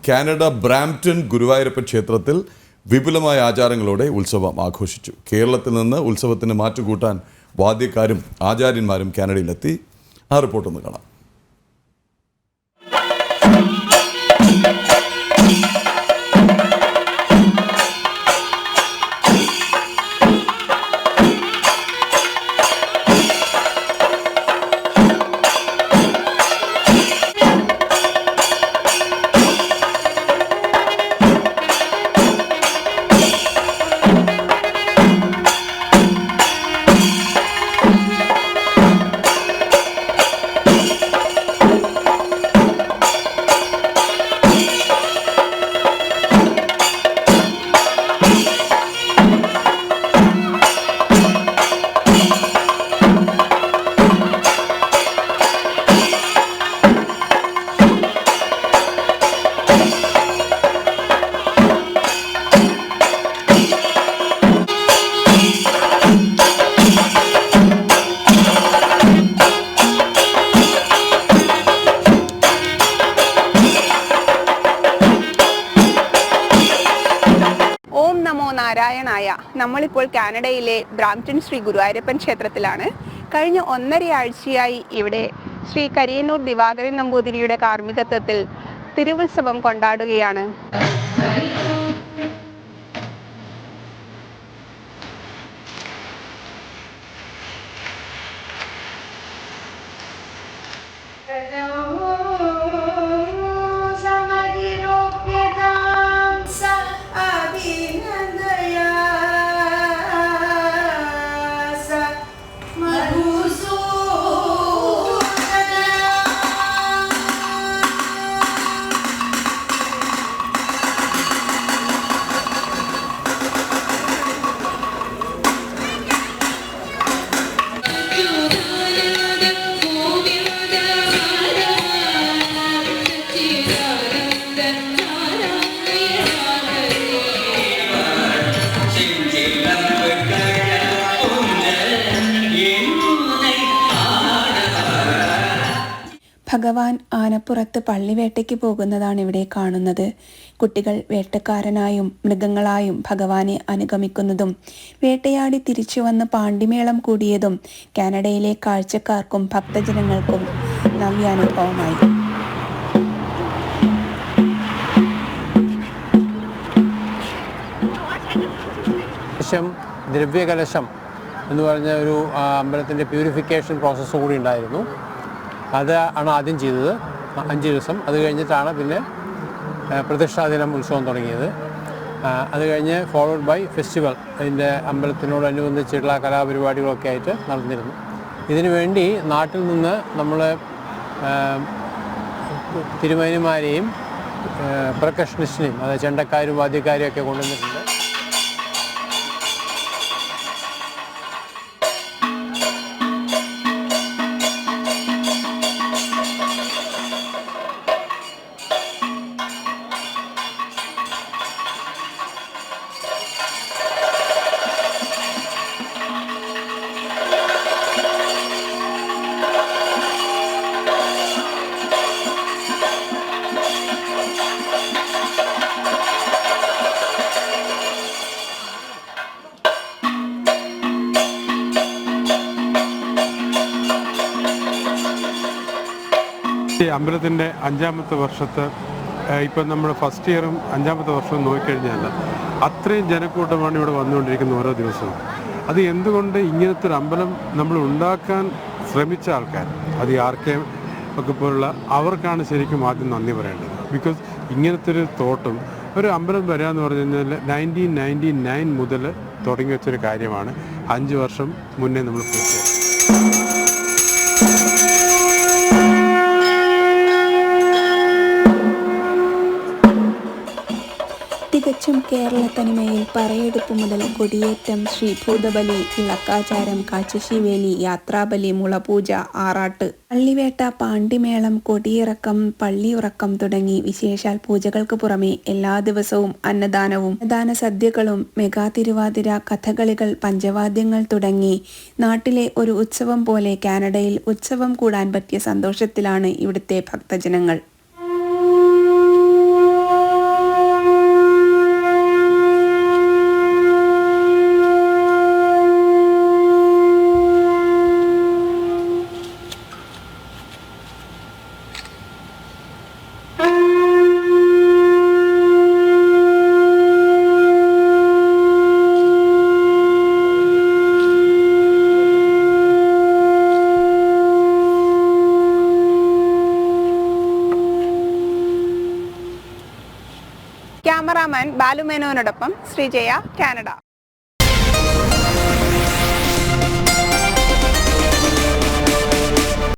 Canada Brampton Guruvayurappan ക്ഷേത്രത്തിൽ വിപുലമായ ആചാരങ്ങളോടെ ഉത്സവം ആഘോഷിച്ചു. കേരളത്തിൽ നിന്ന് ഉത്സവത്തിന് മാറ്റുകൂട്ടാൻ വാദ്യക്കാരും ആചാര്യന്മാരും കാനഡയിലെത്തി. ആ റിപ്പോർട്ടൊന്ന് കാണാം. നാരായണായ. നമ്മളിപ്പോൾ കാനഡയിലെ ബ്രാംപ്ടൺ ശ്രീ ഗുരുവായൂരപ്പൻ ക്ഷേത്രത്തിലാണ്. കഴിഞ്ഞ 1.5 ആഴ്ചയായി ഇവിടെ ശ്രീ കരിയന്നൂർ ദിവാകരൻ നമ്പൂതിരിയുടെ കാർമ്മികത്വത്തിൽ തിരുവുത്സവം കൊണ്ടാടുകയാണ്. ഭഗവാൻ ആനപ്പുറത്ത് പള്ളിവേട്ടയ്ക്ക് പോകുന്നതാണ് ഇവിടെ കാണുന്നത്. കുട്ടികൾ വേട്ടക്കാരനായും മൃഗങ്ങളായും ഭഗവാനെ അനുഗമിക്കുന്നതും വേട്ടയാടി തിരിച്ചു വന്ന് പാണ്ടിമേളം കൂടിയതും കാനഡയിലെ കാഴ്ചക്കാർക്കും ഭക്തജനങ്ങൾക്കും നവ്യാനുഭവമായി. ദ്രവ്യകലശം എന്ന് പറഞ്ഞ ഒരു അമ്പലത്തിൻ്റെ പ്യൂരിഫിക്കേഷൻ പ്രോസസ്സ് കൂടി ഉണ്ടായിരുന്നു. അത് ആണ് ആദ്യം ചെയ്തത് 5 ദിവസം. അത് കഴിഞ്ഞിട്ടാണ് പിന്നെ പ്രതിഷ്ഠാദിനം ഉത്സവം തുടങ്ങിയത്. അത് കഴിഞ്ഞ് ഫോളോഡ് ബൈ ഫെസ്റ്റിവൽ, അതിൻ്റെ അമ്പലത്തിനോടനുബന്ധിച്ചിട്ടുള്ള കലാപരിപാടികളൊക്കെ ആയിട്ട് നടന്നിരുന്നു. ഇതിനു വേണ്ടി നാട്ടിൽ നിന്ന് നമ്മൾ തിരുമേനിമാരെയും പെർക്കഷനിസ്റ്റിനെയും, അതായത് ചെണ്ടക്കാരും വാദ്യക്കാരും ഒക്കെ കൊണ്ടുവന്നിട്ടുണ്ട്. ഈ അമ്പലത്തിൻ്റെ 5ാമത്തെ വർഷത്തെ ഇപ്പം നമ്മൾ ഫസ്റ്റ് ഇയറും 5ാമത്തെ വർഷവും നോക്കിക്കഴിഞ്ഞാൽ അത്രയും ജനക്കൂട്ടമാണ് ഇവിടെ വന്നുകൊണ്ടിരിക്കുന്നത് ഓരോ ദിവസവും. അത് എന്തുകൊണ്ട് ഇങ്ങനത്തെ ഒരു അമ്പലം നമ്മൾ ഉണ്ടാക്കാൻ ശ്രമിച്ച ആൾക്കാർ, അത് ആർക്കെ ഒക്കെ പോലുള്ള അവർക്കാണ് ശരിക്കും ആദ്യം നന്ദി പറയേണ്ടത്. ബിക്കോസ് ഇങ്ങനത്തെ ഒരു തോട്ടും ഒരു അമ്പലം വരിക എന്ന് പറഞ്ഞു കഴിഞ്ഞാൽ 1999 മുതൽ തുടങ്ങി വെച്ചൊരു കാര്യമാണ്. 5 വർഷം മുന്നേ നമ്മൾ പൂർത്തിയാക്കി. തികച്ചും കേരള തനിമയിൽ പറയെടുപ്പ് മുതൽ കൊടിയേറ്റം, ശ്രീഭൂതബലി, ഇളക്കാചാരം, കാച്ചശിവേലി, യാത്രാബലി, മുളപൂജ, ആറാട്ട്, പള്ളിവേട്ട, പാണ്ടിമേളം, കൊടിയിറക്കം, പള്ളിയുറക്കം തുടങ്ങി വിശേഷാൽ പൂജകൾക്ക് പുറമെ എല്ലാ ദിവസവും അന്നദാനവും അന്നദാന സദ്യകളും, മെഗാ തിരുവാതിര, കഥകളികൾ, പഞ്ചവാദ്യങ്ങൾ തുടങ്ങി നാട്ടിലെ ഒരു ഉത്സവം പോലെ കാനഡയിൽ ഉത്സവം കൂടാൻ പറ്റിയ സന്തോഷത്തിലാണ് ഇവിടുത്തെ ഭക്തജനങ്ങൾ. ക്യാമറാമാൻ ബാലുമേനോനോടൊപ്പം ശ്രീജയ, കാനഡ.